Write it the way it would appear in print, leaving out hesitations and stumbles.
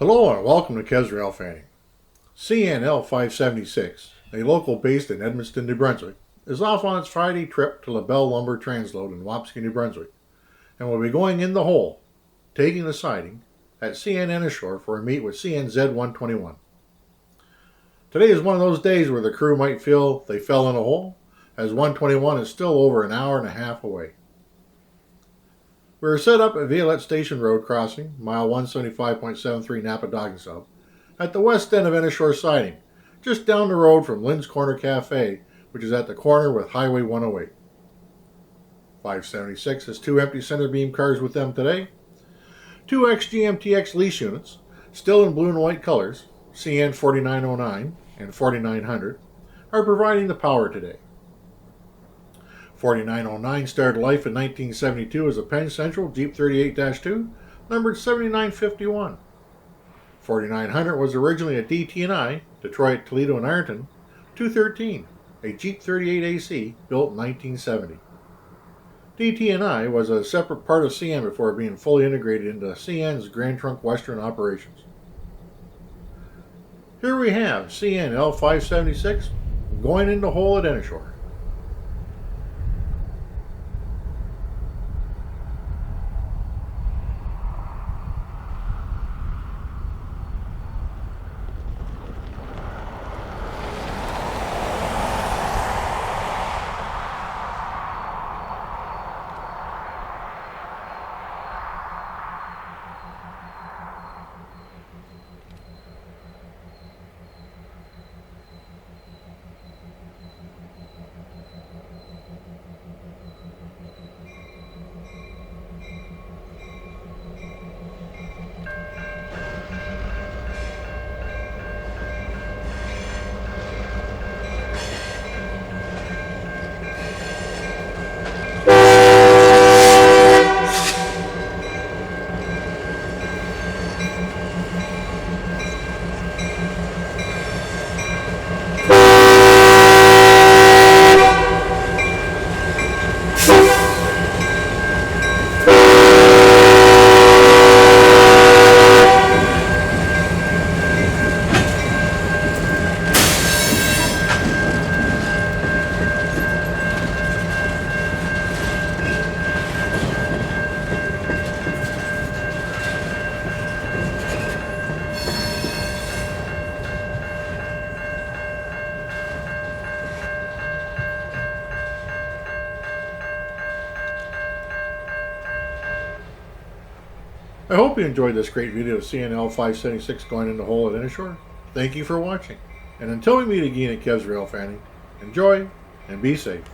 Hello and welcome to Railfanning. CN L576, a local based in Edmundston, New Brunswick, is off on its Friday trip to LaBelle Lumber Transload in Wapske, New Brunswick, and will be going in the hole, taking the siding, at CN Ennishore for a meet with CN Z121. Today is one of those days where the crew might feel they fell in a hole, as 121 is still over an hour and a half away. We are set up at Violette Station Road crossing, mile 175.73 Napadogan Sub, at the west end of Ennishore siding, just down the road from Lynn's Corner Cafe, which is at the corner with Highway 108. 576 has two empty center beam cars with them today. Two GMTX lease units, still in blue and white colors, CN 4909 and 4900, are providing the power today. 4909 started life in 1972 as a Penn Central Jeep 38-2, numbered 7951. 4900 was originally a DT&I, Detroit, Toledo, and Ironton, 213, a Jeep 38AC built in 1970. DT&I was a separate part of CN before being fully integrated into CN's Grand Trunk Western operations. Here we have CN L576 going into hole at Ennishore. I hope you enjoyed this great video of CN L576 going in the hole at Ennishore. Thank you for watching, and until we meet again at Railfanning, enjoy and be safe.